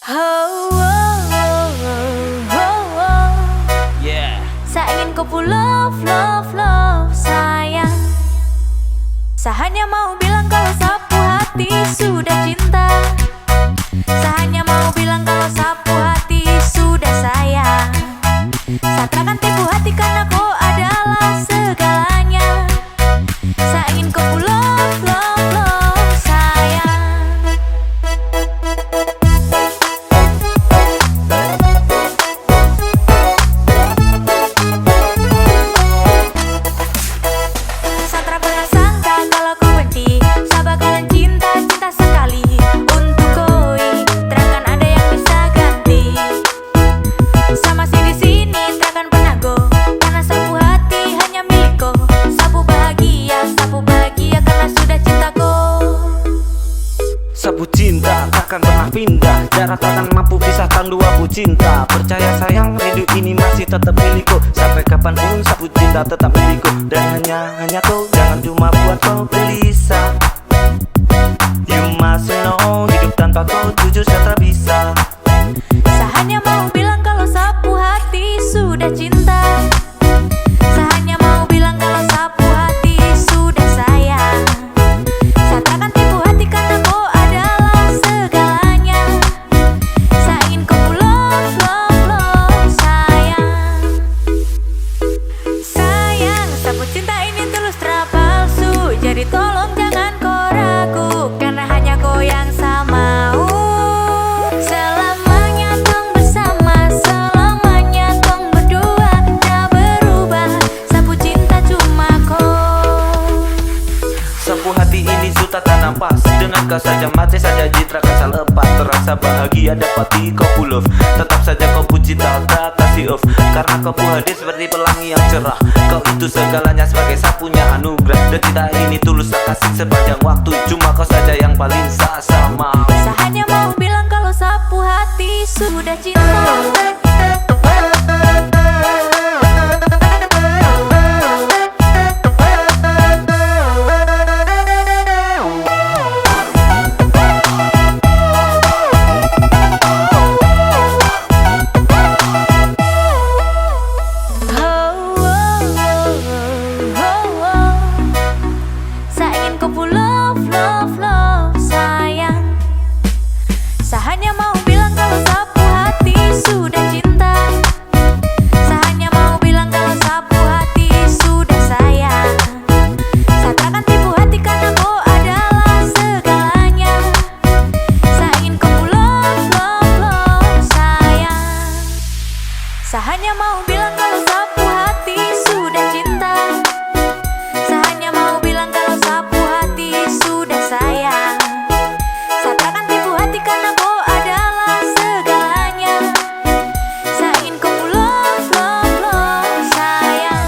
Oh, oh, oh, oh, oh, oh. Yeah. Saya ingin kau love, love, love, sayang. Saya hanya mau bilang kalau sapu hati sudah cinta. Saya hanya mau bilang kalau sapu hati sudah sayang. Saya takkan tipu hati karena kau adalah segalanya. Saya ingin kau love, love, love, sayang. Saya tak pernah sangka kalau kau benci. Saya bakalan cinta, cinta sekali untuk koi. Takkan ada yang bisa ganti. Saya masih di sini, takkan pernah go. Karena sapu hati hanya milikku. Sapu bahagia karena sudah cintaku. Sapu cinta takkan pernah pindah. Jarak takkan mampu pisahkan dua bu cinta. Percaya sayang, rindu ini masih tetap milikku. Sampai kapanpun sapu cinta tetap milikku. Dan hanya kau, jangan cuma buat kau gelisah. You must know, hidup tanpa kau jujur saya tak bisa. Saya hanya mau bilang kalau sapu hati sudah cinta. Saya hanya mau bilang kalau sapu hati sudah sayang. Saya takkan tipu hati karena kau adalah segalanya. Saya ingin kau love, love, love, sayang. Sayang, sapu cinta ini tulus tak palsu. Jadi tolong jangan kau ragu, karena hanya kau yang saya mau. Selamanya tong bersama, selamanya tong berdua. Tak berubah, sapu cinta cuma kau. Sapu hati ini sudah tak nampas. Dengan kau saja mati saja jitra kan saya lepas. Terasa bahagia dapat di kau love. Tetap saja kau puji tak kasih off. Karena kau hadir seperti pelangi yang cerah. Kau itu segalanya sebagai sapunya anugerah. Dan cinta ini tulus tak kasih sepanjang waktu. Cuma kau saja yang paling saya mau. Saya hanya mau bilang kalau sapu hati sudah cinta. Love, love, love, sayang. Saya hanya mau bilang kalau sapu hati sudah cinta. Saya hanya mau bilang kalau sapu hati sudah sayang. Saya takkan tipu hati karena kau adalah segalanya. Saya ingin kau love, love, love, sayang. Saya hanya mau bilang kalau sapu hati sudah cinta. Saya hanya mau bilang kalau sapu hati sudah sayang. Saya takkan tipu hati karena kau adalah segalanya. Saya ingin kau love, love, love, sayang.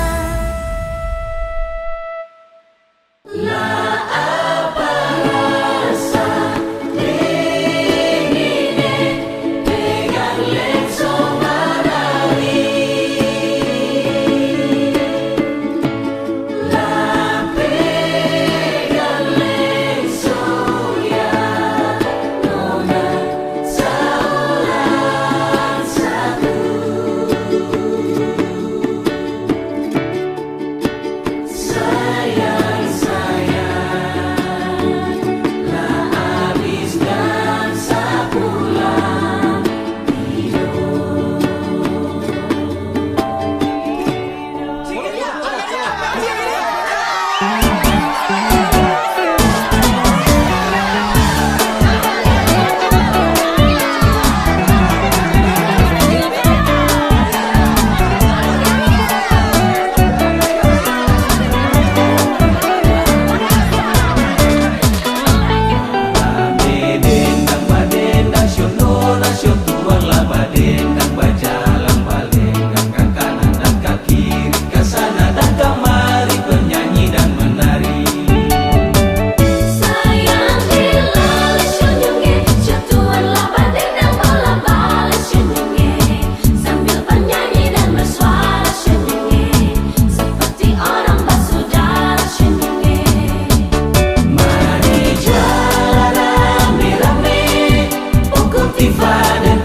Divine.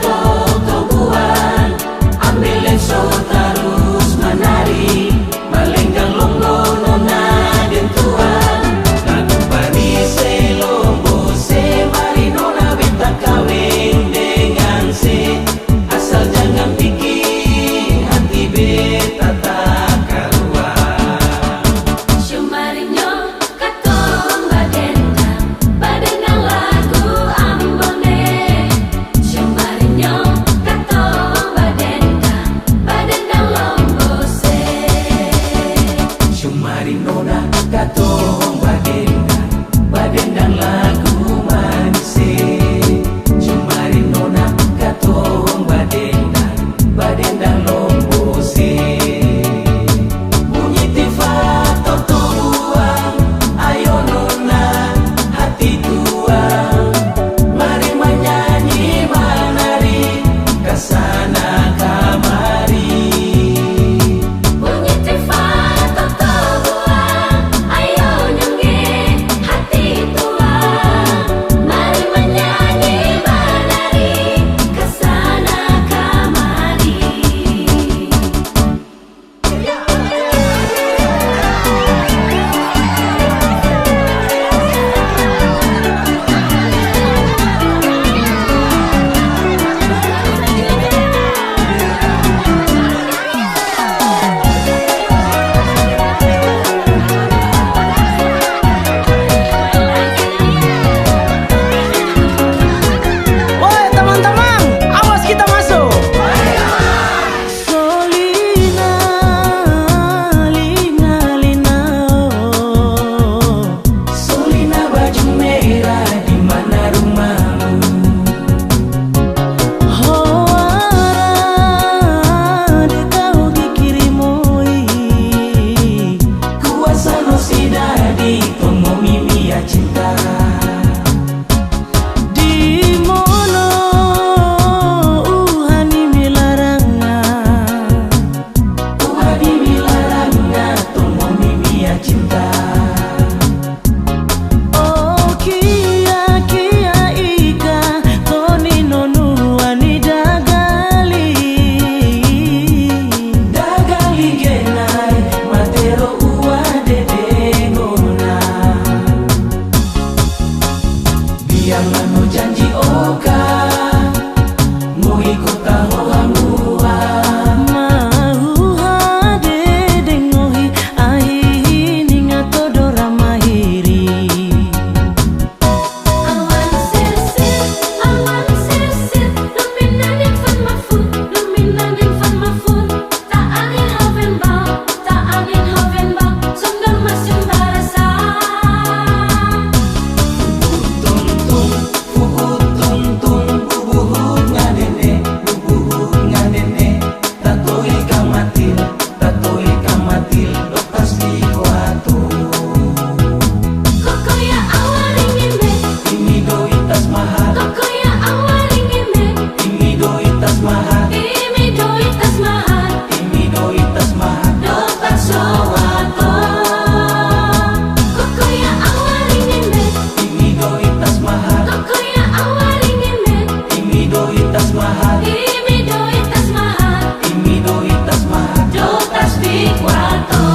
mahal, imidoitas mahal, imidoitas mahal, do tasbih wato.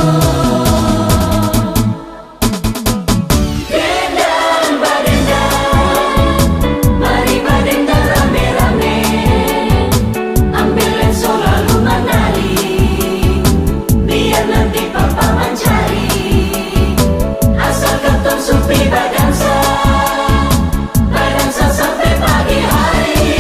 Dendang badendang, mari badendang rame-rame, ambil lenso lalu menari, biar nanti papa mencari. Asal ketong supi badansa, badansa sampai pagi hari.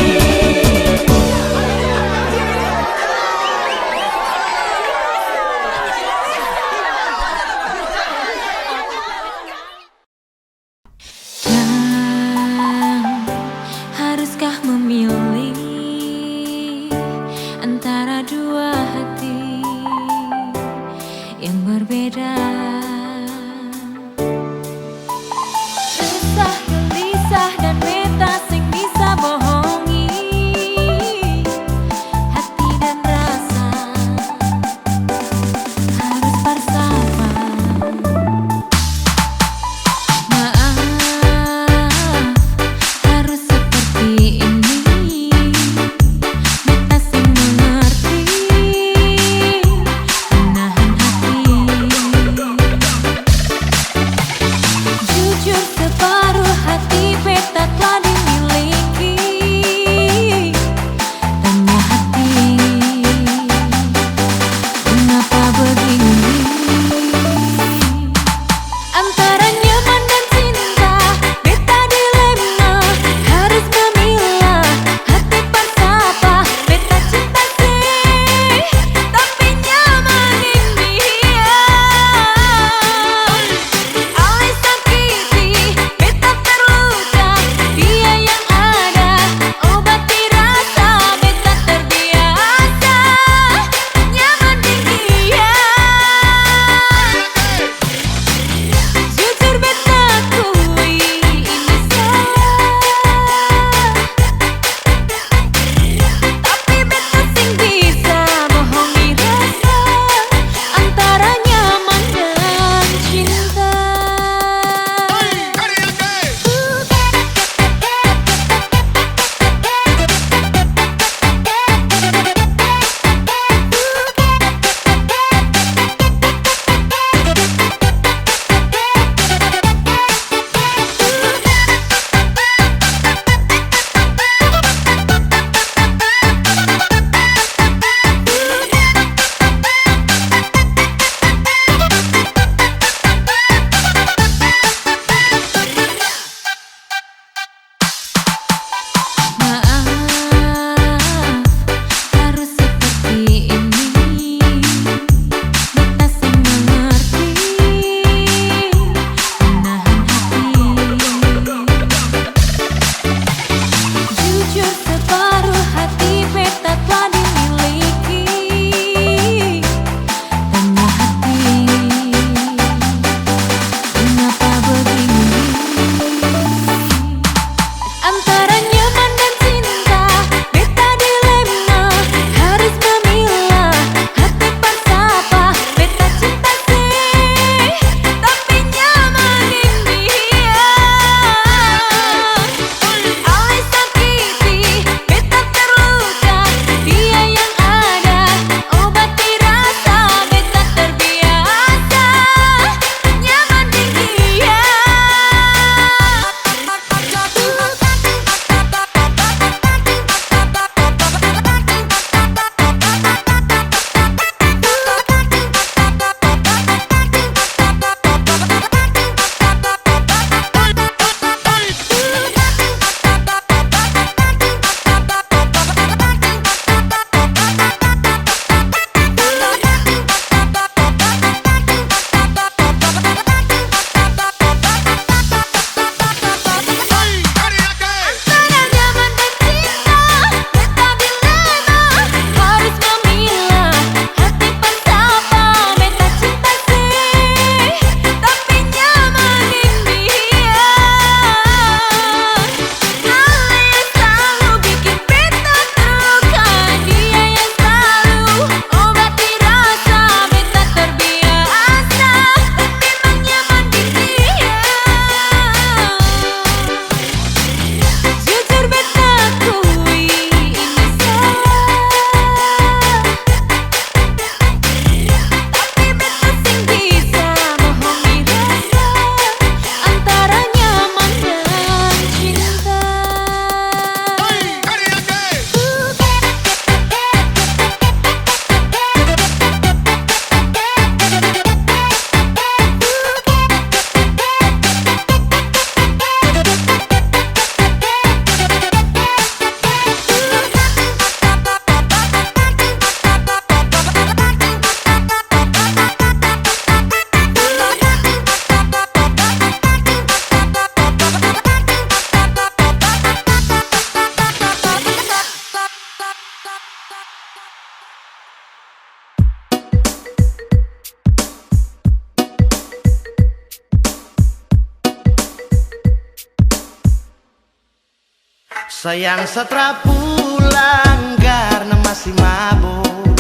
Sayang setelah pulang karena masih mabuk.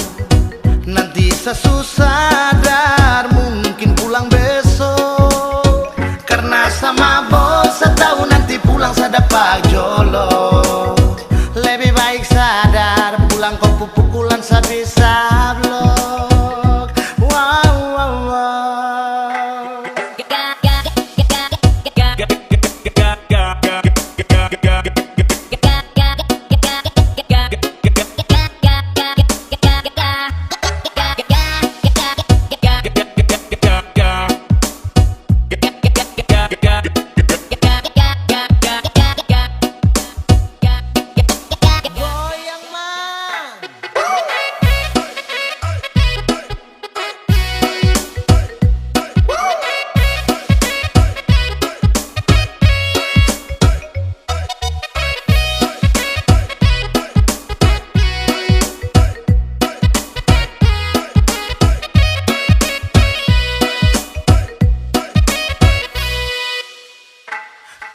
Nanti sesusah sadar mungkin pulang besok. Karena sama bos setahun nanti pulang sedapat jolok. Lebih baik sadar pulang kau pukulan sabisa blok. Wow, wow, wow.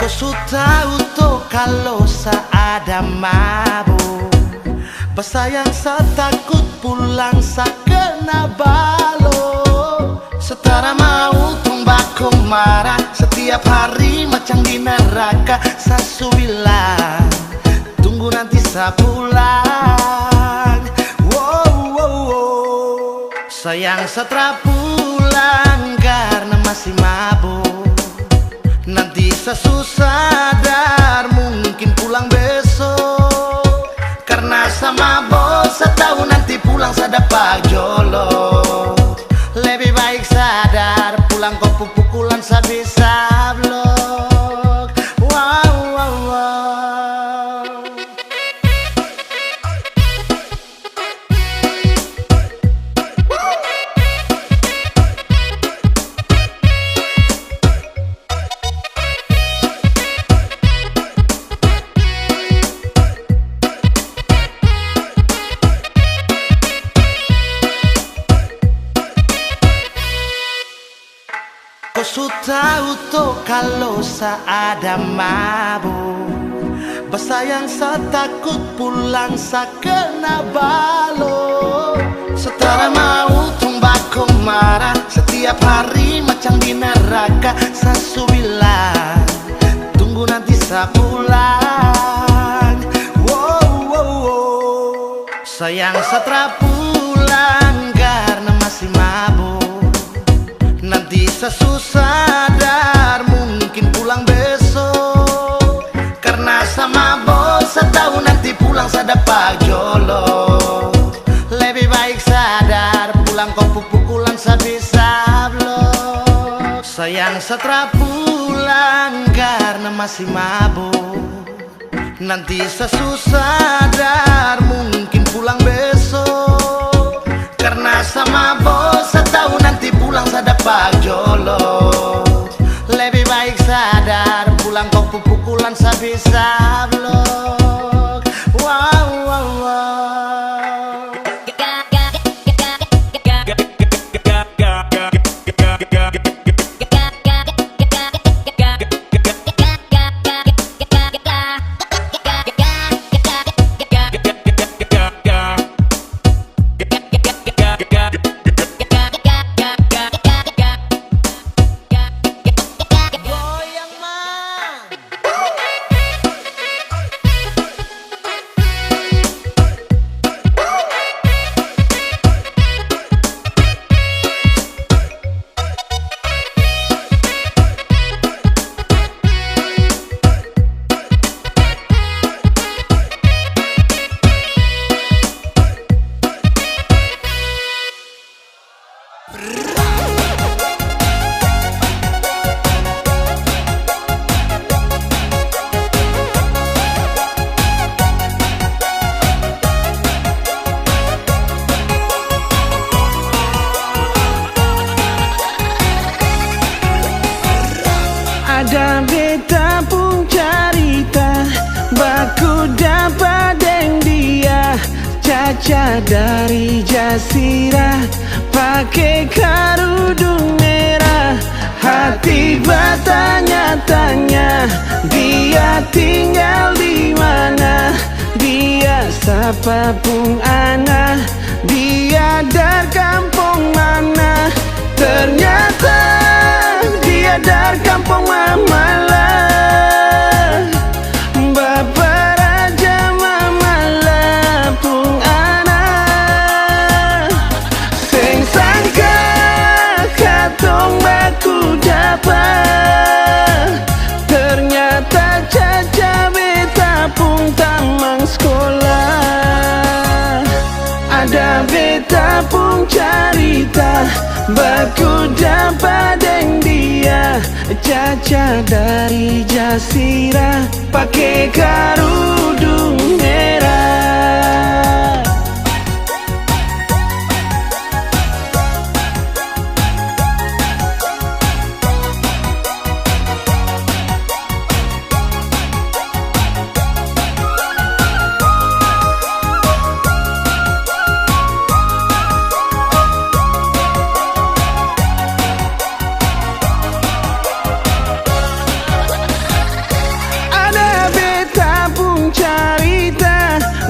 Kau tahu tuh kalau seada mabuk, bersayang setakut pulang sakena balo. Setara mau tumbak marah setiap hari macam di neraka. Sasu bilang tunggu nanti saya pulang. Wow, wow, wow. Sayang setelah pulang karena masih mabuk. Nanti sesusah sadar mungkin pulang besok. Karena sama bos setahun nanti pulang sedapat jolok. Lebih baik sadar pulang kau pukulan sabisa blok. Wow, wow, wow. Kau tahu tuh kalau seada mabuk, bersayang setakut pulang sakena balo. Setara mau tumbak marah setiap hari macam di neraka. Sasu bilang tunggu nanti saya pulang. Wow, wow, wow. Sayang setelah pulang karena masih mabuk. Nanti sesusah sadar mungkin pulang besok. Karena sama bos setahun nanti pulang sedapat jolok. Lebih baik sadar pulang kau pukulan sabisa blok. Sayang setelah pulang karena masih mabuk. Nanti sesusah sadar mungkin pulang besok. Karena sama bos setahun nanti pulang sedapat jolok. Lebih baik sadar pulang kau pukulan sabisa blok. Wow, wow, wow. Ada beta pun cerita baku dapat deng dia. Caca dari Jasirah pakai kerudung merah. Hati tiba tanya-tanya dia tinggal di mana. Dia sapa pung ana, dia dari kampung mana. Ternyata dia dari kampung Mamalah. Bapak Raja Mamalah pung ana. Sing sangka katong baku dapat, ternyata caca beta pung tamang sekolah. Ada beta pung carita baku dapat deng dia. Caca dari Jasira pakai kerudung merah.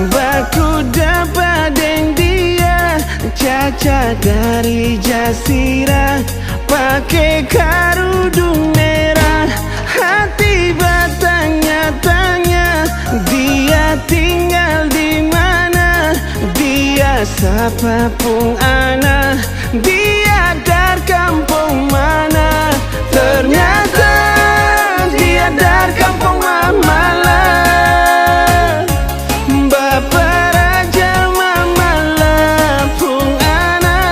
Baku dapat deng dia. Caca dari Jasira pakai kerudung merah. Hati bertanya-tanya dia tinggal di mana. Dia sapa pung ana, dia dari kampung mana. Ternyata dia dari kampung Mamalah. Bapak Raja Mamalah pung ana.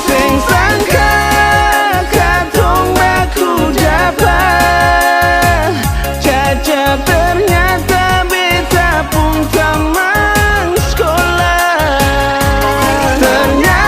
Sing sangka katong baku dapat, caca ternyata beta pung tamang sekolah. Ternyata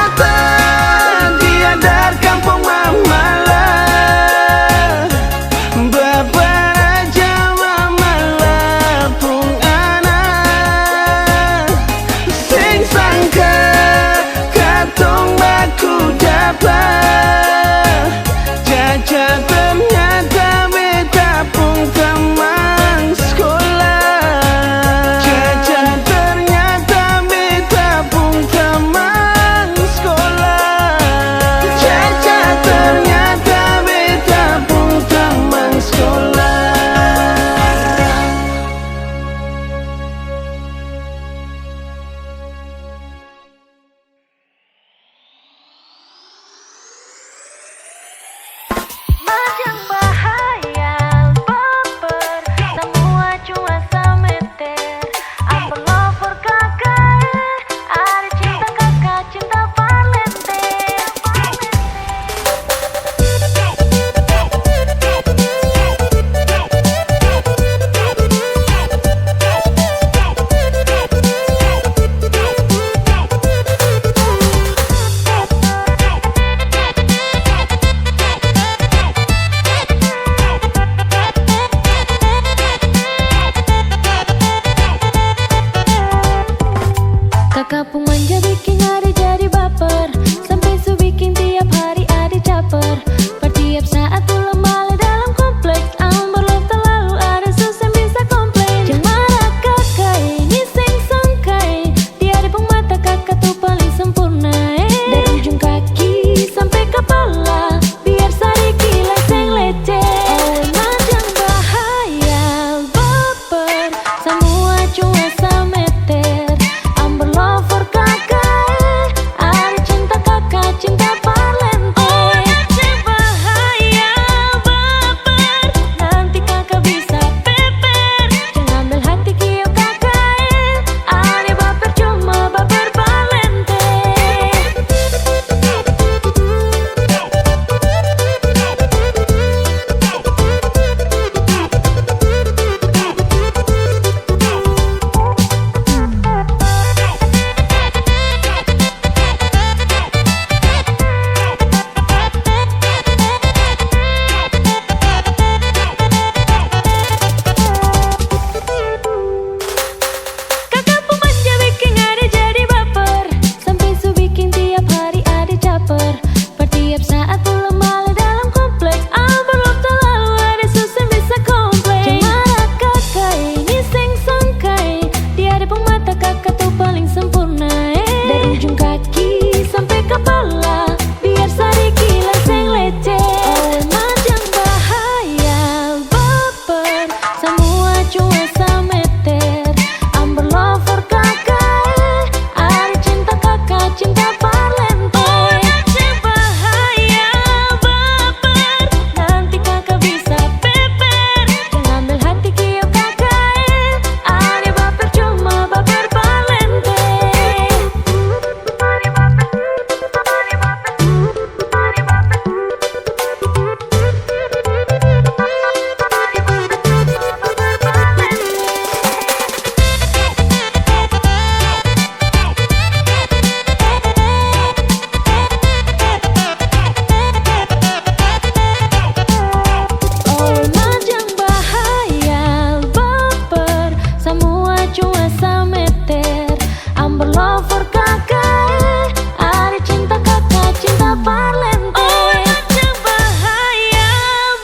cuaca meter Amber lover kakak Ada cinta kakak, cinta parlente Oh macam bahaya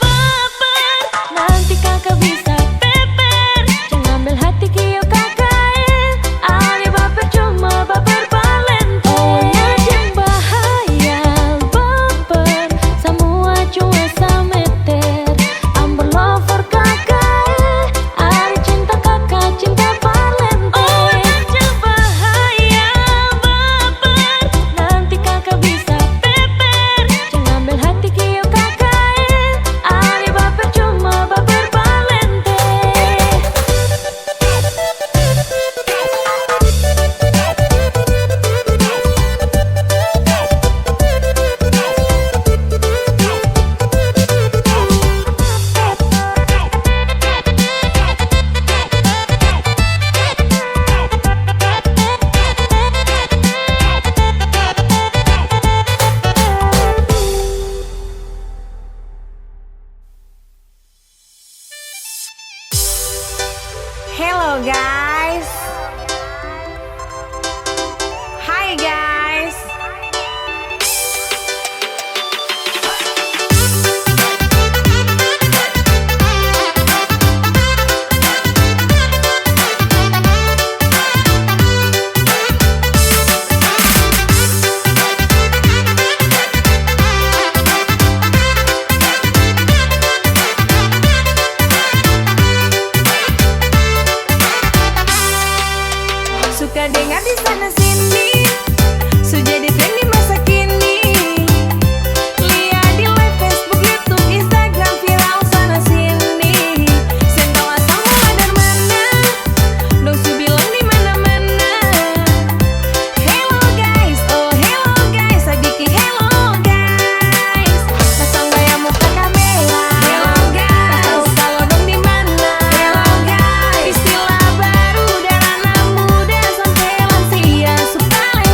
baper Nanti kakak bisa peper Jangan ambil hati kio kakak Ada baper cuma baper parlente Oh macam bahaya baper Semua cuaca meter Amber lover kakak Ada cinta kakak, cinta parlente Oh macam bahaya baper Nanti kakak bisa peper Jangan ambil hati kio kakak Ada baper cuma baper parlente Hello guys. Hi guys. Suka dengar di sana sini, sudah jadi tren di masa kini. Lihat di live Facebook, YouTube, Instagram, viral sana sini. Sentau asal mula dari mana, dong su bilang di mana-mana. Hello guys, oh hello guys, sabiki hello guys. Pasang gaya muka kamera, hello guys. Tahu kalau dong di mana, hello guys. Istilah baru dari anak muda sampai lansia, supaya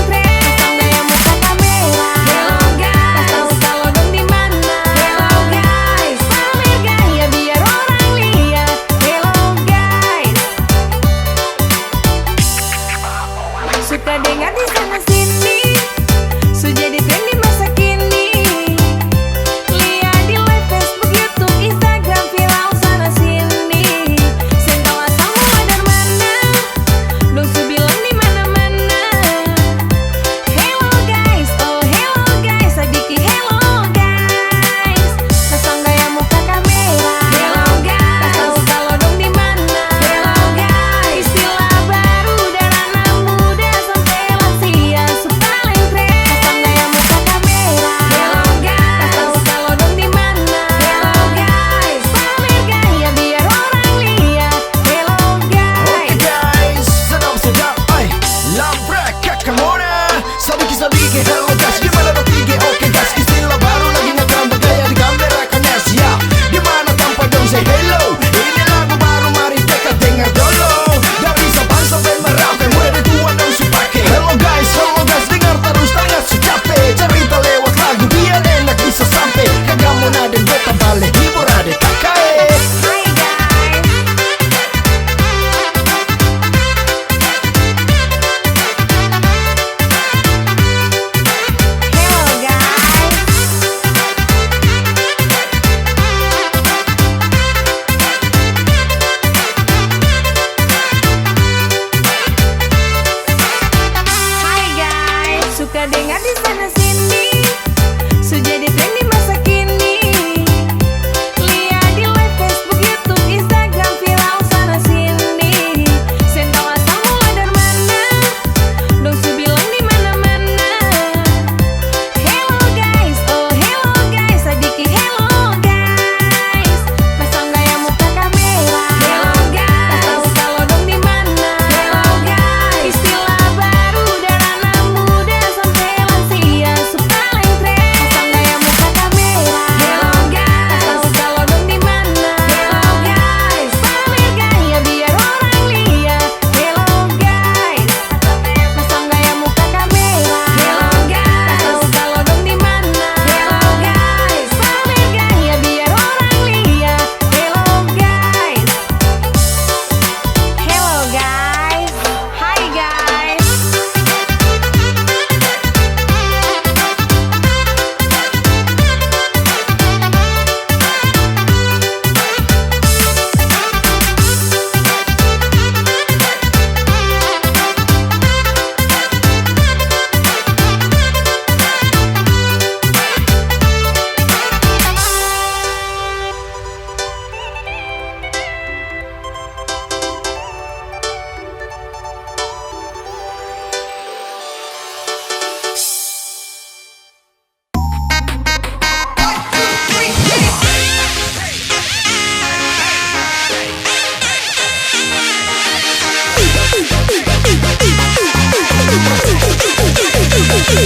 Terlalu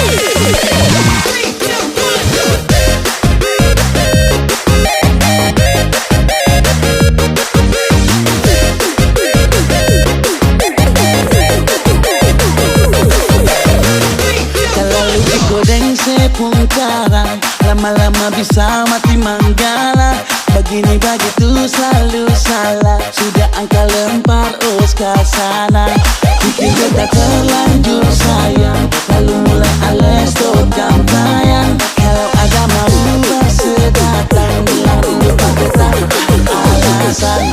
digodeng sepungkara, lama-lama bisa mati manggala. Begini begitu selalu salah, sudah angka lempar ke sana. Bikin beta terlanjur sayang, lalu mulai ales tokam tayang. Kalau ada mau bersedatang, bilang lupa beta alasan.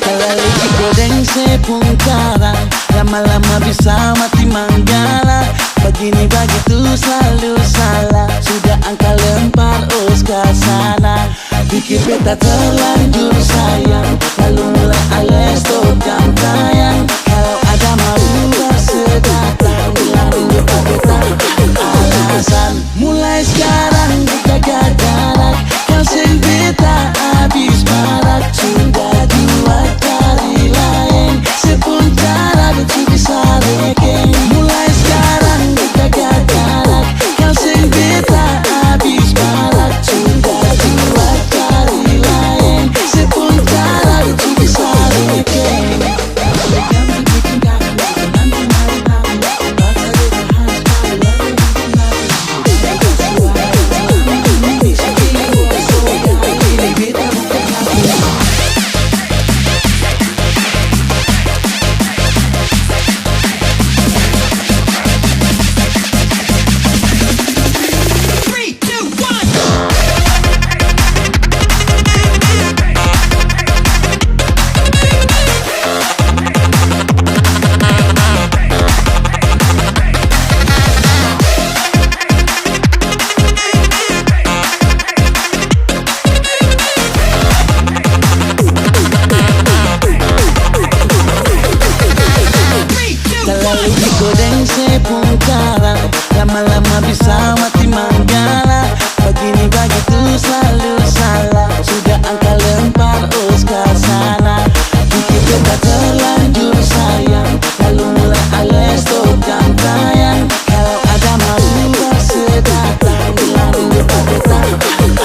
Terlalu digodeng sepungkara, lama-lama bisa mati manggala. Begini begitu selalu salah, sudah angka lempar ke sana. Bikin beta terlanjur sayang, lalu mulai ales tokam tayang. Kalau ada mau bersedatang, bilang lupa beta alasan. Mulai sekarang kita gagarak, kau sing beta habis marak. Sudah 2 kali lain, sepuntara betul bisa rekeng. Mulai sekarang kita gagarak, kau sing beta habis marak. Sudah 2 kali lain, sepuntara betul bisa rekeng. Terlalu digodeng sepungkara, lama-lama bisa mati manggala. Begini begitu selalu salah, sudah angka lempar ke sana. Bikin beta terlanjur sayang, lalu mulai ales tokam tayang. Kalau ada mau bersedatang, bilang lupa beta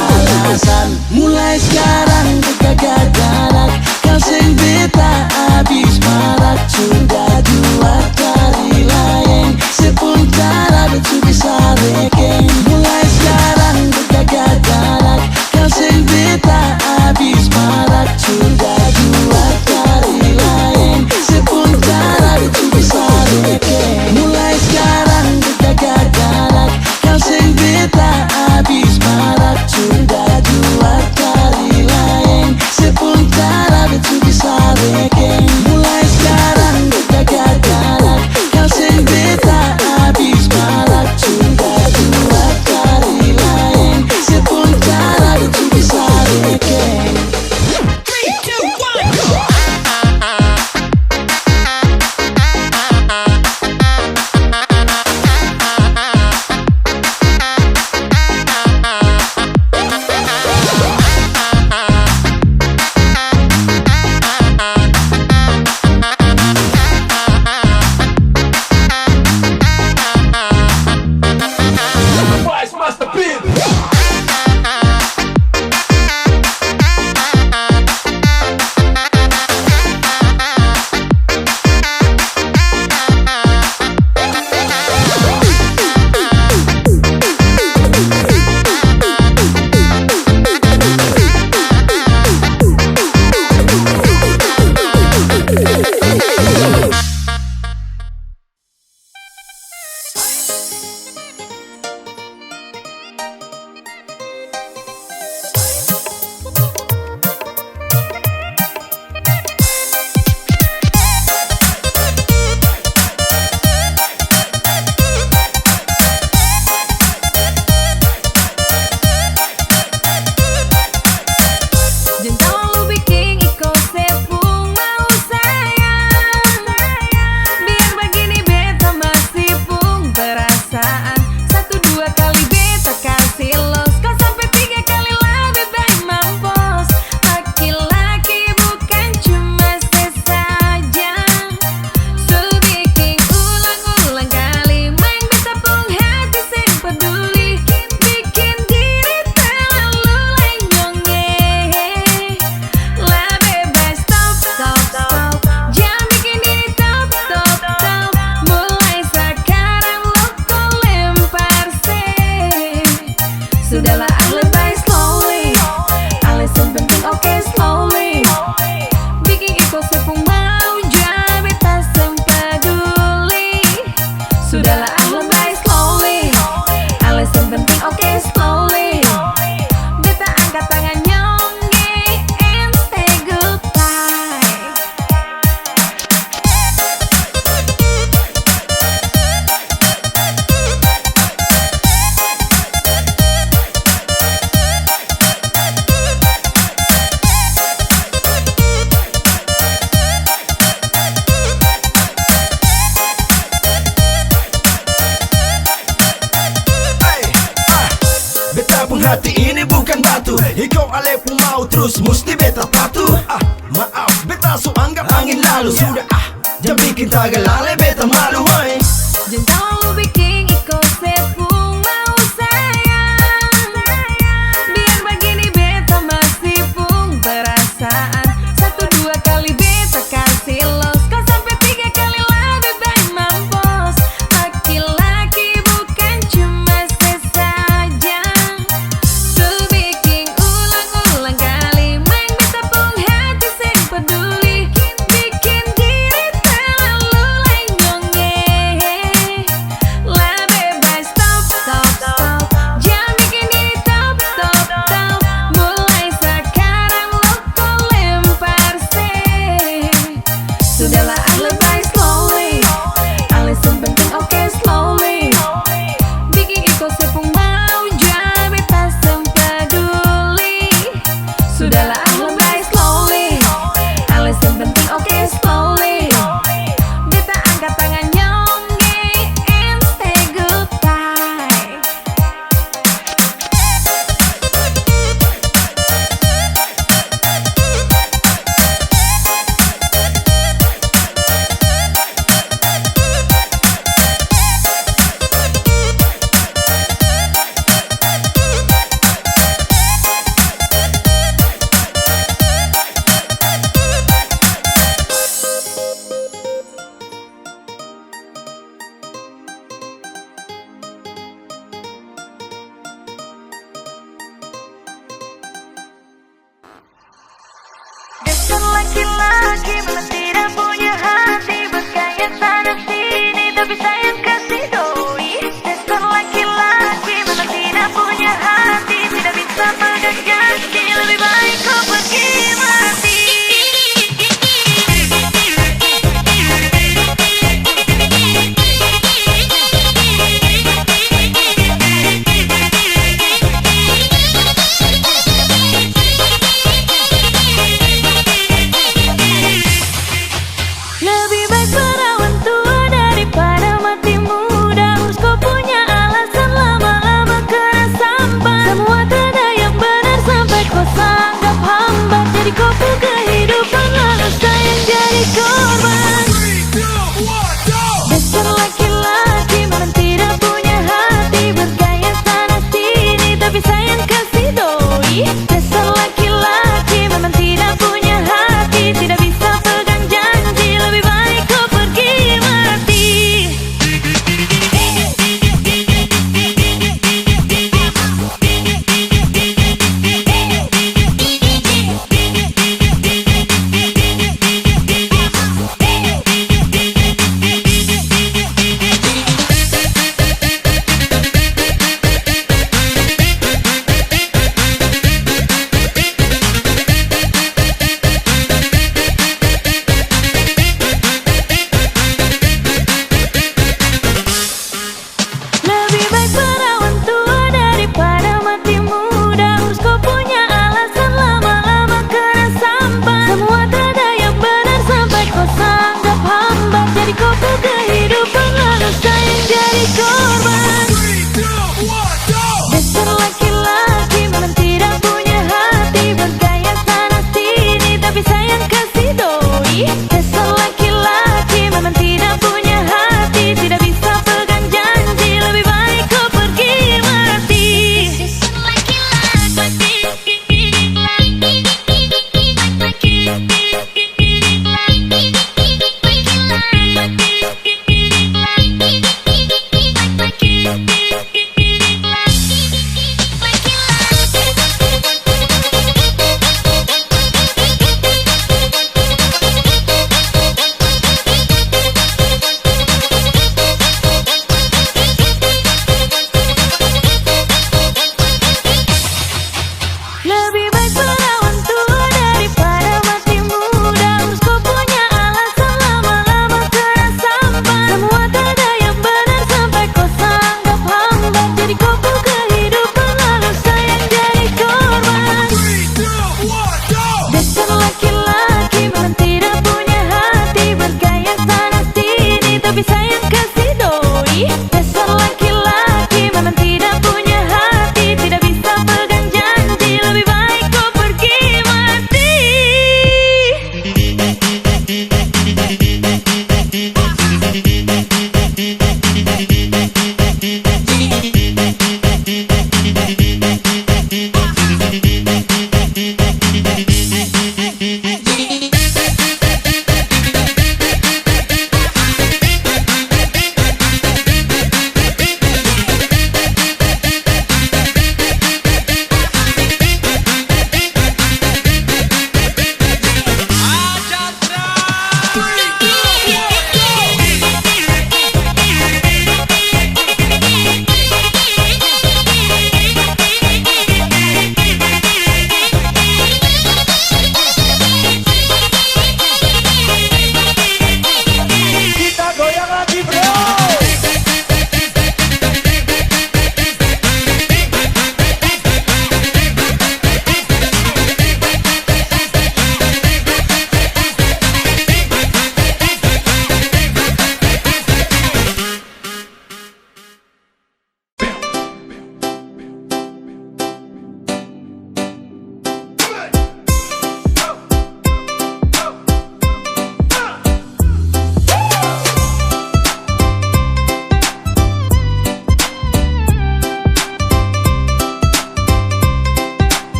alasan. Mulai sekarang kita gagarak, kau sing beta habis marak. Sudah 2 kali lain, sepuntara betul bisa rekeng. hati ini bukan batu. Ikaw ale pun mau terus mesti beta patuh. Maaf beta so anggap angin lalu. Sudah jangan bikin tagalale beta malu. Jangan terlalu bikin iko sepung mau sayang. Biar begini beta masih pung perasaan. 1-2 kali beta kasih los, kau sampai 3 kali lebih baik mampus. Laki-laki bukan cuma sesaja. Tuh bikin ulang-ulang kali main beta pung hati sing peduli. Bikin diri terlalu lenjong. Lah bebas stop, stop, stop. Jangan bikin diri top, top, top. Mulai sekarang lo kau lempar sih. Sudahlah lebay slowly. Alasan penting oke slowly. Bikin iko sepung mau jadi beta sempeduli. Sudahlah lebay slowly. Alasan penting oke slowly. Beta angkat tangan nyongge ente goodbye. Dasar laki-laki memang tidak punya hati, bergaya sana sini tapi sayang kasih doi. Dasar laki-laki memang tidak punya hati, tidak bisa pegang janji, lebih baik kau pergi mati.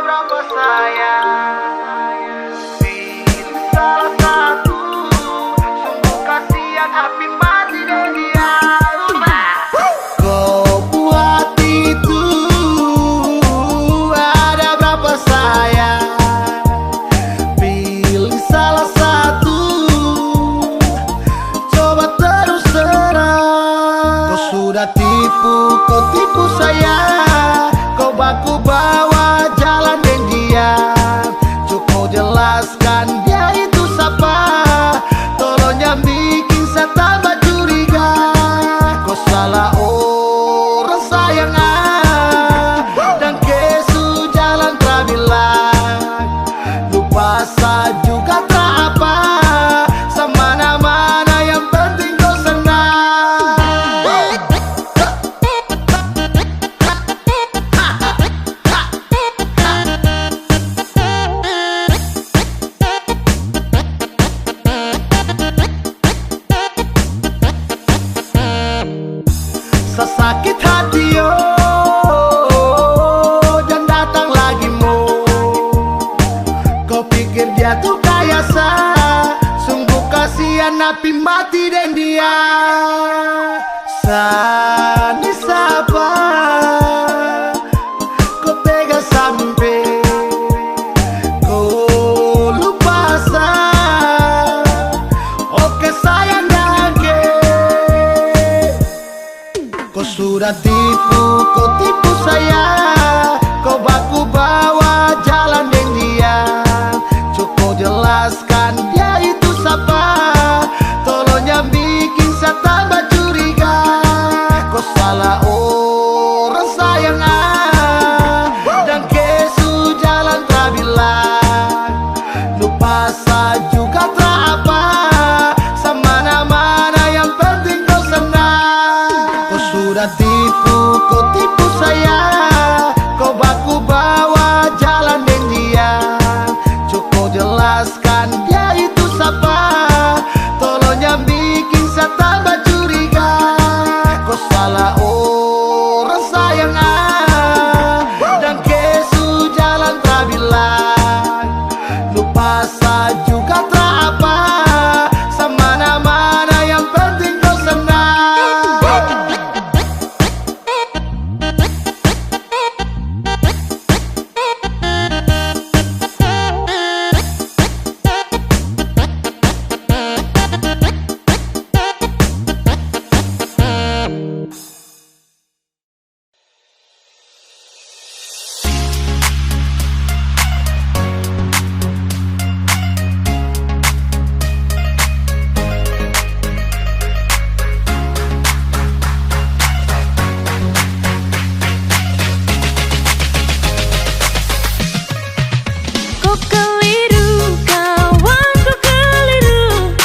berapa sayang, pilih salah satu. Sungguh kasihan api mati dan dia. Kau buat itu ada berapa sayang, pilih salah satu. Coba terus terang. Kau sudah tipu, kau tipu saya. Kau baku bawa jalan dan dia. Cukup jelaskan dia itu siapa. Tolong jangan bikin saya tambah curiga. Kau salah orang sayang dan kesu jalan terbilang. Lupa saya juga tak apa. Semana-mana yang penting kau senang. Sesakit hati dan datang lagi mo. Kau pikir dia tuh kaya sah. Sungguh kasihan api mati dan dia. Sani siapa kau tega sampai kau lupa sah. Oke sayang dage. Kau sudah tipu, kau tipu saya. Kau baku bawa jalan dan dia. Cukup jelaskan dia itu siapa. Tolong jangan bikin saya tambah curiga. Kau salah orang sayang dan kesu jalan terbilang. Lupa saya juga tak apa. Semana-mana yang penting kau senang. Kau sudah tipu, kau tipu saya. Kau baku bawa jalan dan dia. Cukup jelaskan dia itu siapa. Tolong jangan bikin saya tambah curiga. Kau salah orang sayang dan kesu jalan terbilang. Lupa saya juga tak apa. Semana-mana yang penting kau senang. Kau keliru, kawan kau keliru.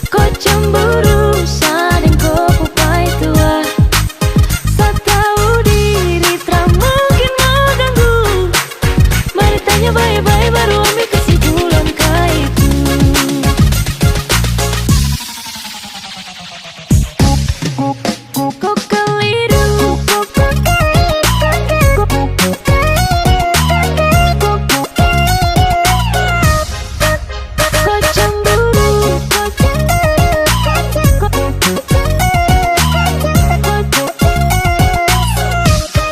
Kau cemburu, sadeng kau pupai tua. Sa tahu diri, tak mungkin mau ganggu. Mari tanya baik-baik baru ambil kesimpulan kah itu. Kau keliru, kau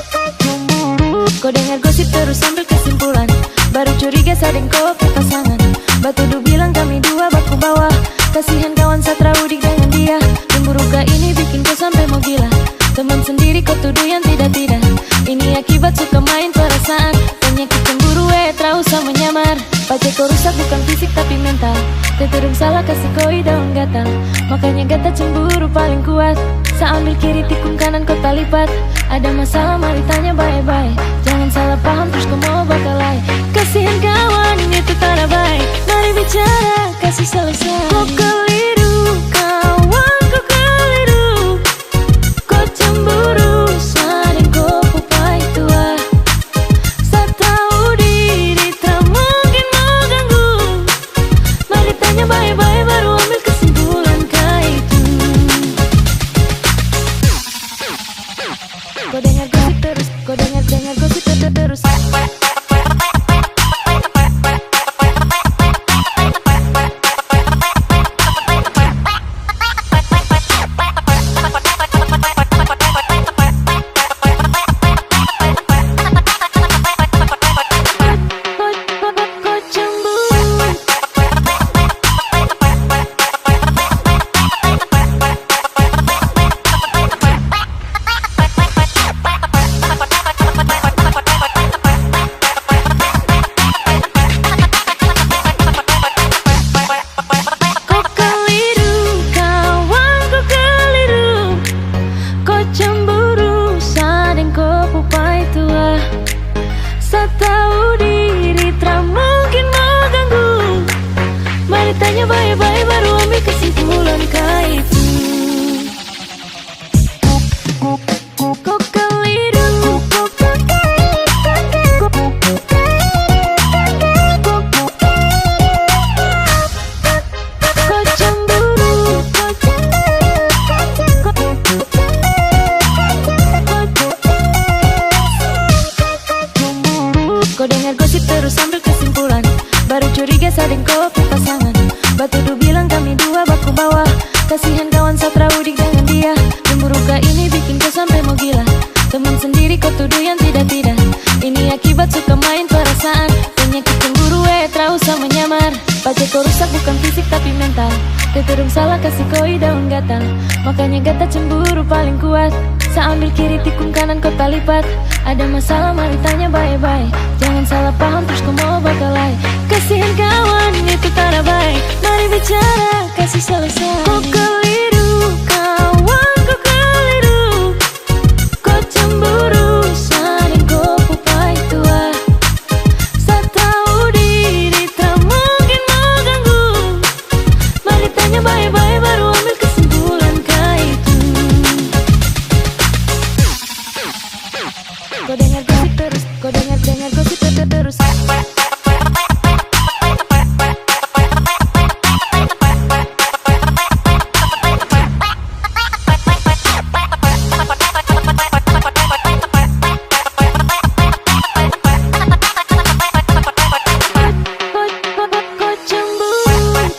cemburu, kau dengar gosip terus ambil kesimpulan. Baru curiga sadeng kau ke pasangan. Batu du bilang kami dua baku bawah. Kasihan kawan satra udik dengan dia. Cemburu gak ini bikin kau sampai mau gila. Teman sendiri kau tuduh yang tidak-tidak. Ini akibat suka main perasaan. Penyakit cemburu terus sama menyamar. Pace kau rusak bukan fisik tapi mental. Teterung salah kasih koi daun gatal. Makanya gata cemburu paling kuat. Sa ambil kiri tikung kanan kau talipat. Ada masalah mari tanya baik-baik. Jangan salah paham terus kau mau bakalai. Kasihan kawan ini tuh tak baik. Mari bicara kasih selesai. Kau keliru, kawan kau keliru. Kau cemburu, sadeng kau pupai tua. Sa tahu diri, tak mungkin mau ganggu. Mari tanya baik-baik baru ambil kesimpulan kah itu. Kau dengar gosip terus, kau dengar gosip terus. Setahu diri tak mungkin mau ganggu. Mari tanya baik-baik baru ambil kesimpulan kaitu. Kau keliru, kau cemburu, kau dengar gosip terus ambil kesimpulan. Baru curiga sading kau pasangan. Batu du bilang kami dua baku bawah. Kasihan kawan Satra Udik dengan dia. Cemburu kah ini bikin kau sampai mau gila. Teman sendiri kau tuduh yang tidak-tidak. Ini akibat suka main perasaan. Penyakit cemburu terus sama nyamar. Baca kau rusak bukan fisik tapi mental. Keterung salah kasih koi daun gatal. Makanya gata cemburu paling kuat. Saya ambil kiri tikung kanan kau talipat. Ada masalah mari tanya baik-baik. Jangan salah paham terus kau mau bakalai. Kasihan kawan itu tak baik. Mari bicara kasih selesai. Kau keliru kawan kau keliru. Kau cemburu saling kau pupai tua. Saya tahu diri tak mungkin mau ganggu. Mari tanya baik-baik baru ambil kesimpulan kaitu. Kau dengar gosip terus, kau dengar gosip terus. Kau cemburu.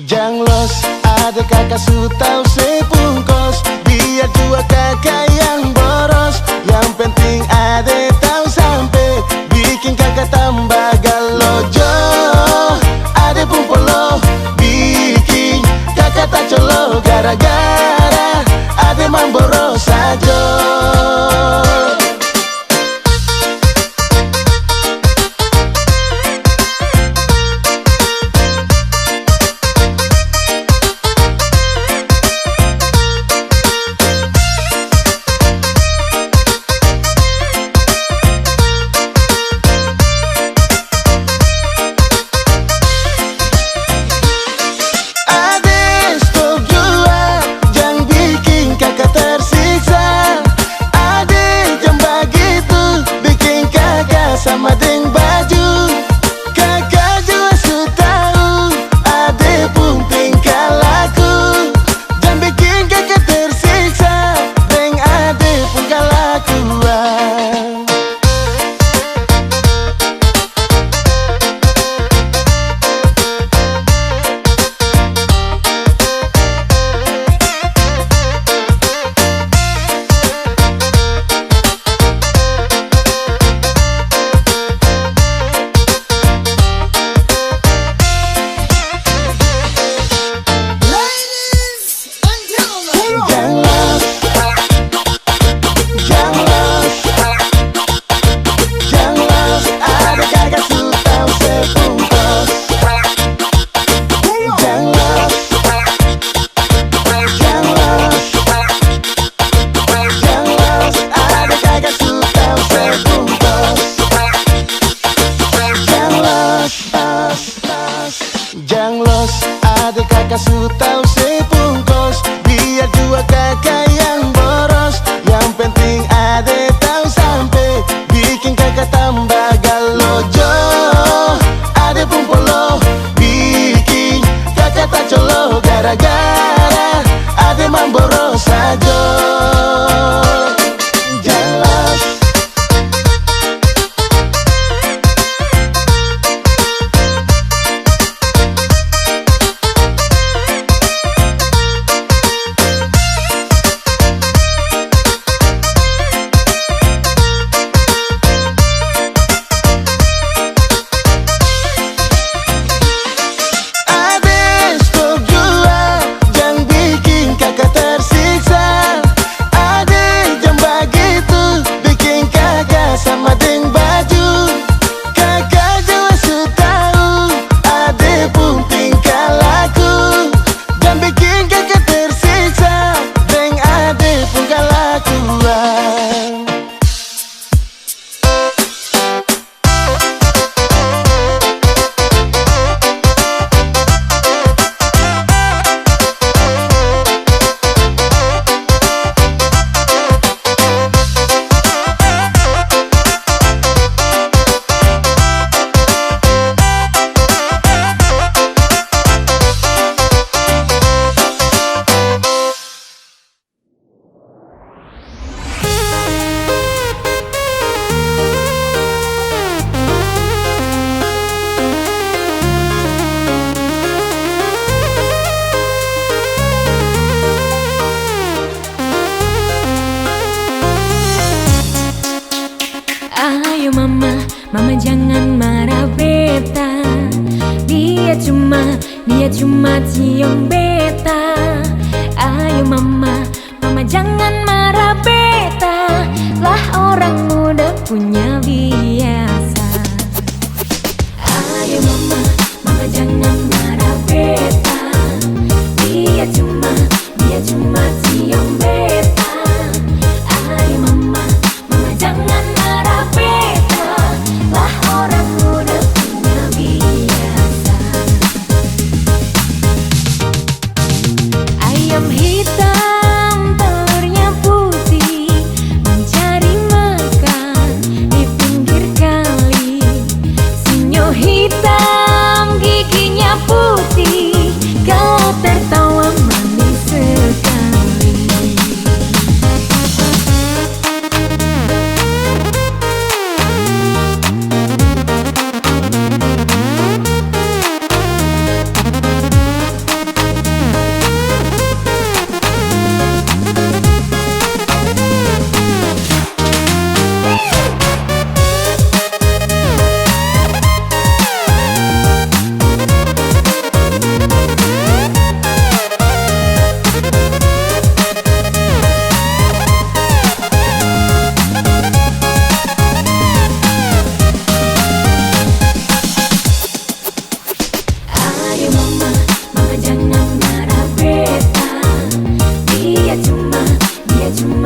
Janglos ada kakak su tahu sepungkos. Biar dua kakak yang boros. Yang penting ada tahu sampai bikin kakak tambah galojo. Ada pun polo bikin kakak tak colo. Gara-gara ada mamboro sajo. Sama deng baju kakak juga su tahu. Ade pun tingkah laku. Jangan bikin kakak tersiksa. Deng ade pun kelakuan. Janglos ada kakak su tahu sepungkos. Biar dua kakak yang boros. Yang penting ada tahu sampai bikin kakak tambah galojo. Ada pun polo bikin gara-gara ade mamboro saja. Jelas. Ayo mama, mama jangan marah beta. Dia cuma cium beta. Ayo mama, mama jangan marah beta. Lah orang muda punya biasa. Ayo mama, mama jangan marah beta. Dia cuma cium beta. Ayo mama, mama jangan marah beta. Lah orang muda punya biasa. Ayam hitam telurnya putih, mencari makan di pinggir kali. Sinyo hitam giginya putih, kau tertawa manis sekali. Ayo mama, mama jangan marah beta. Dia cuma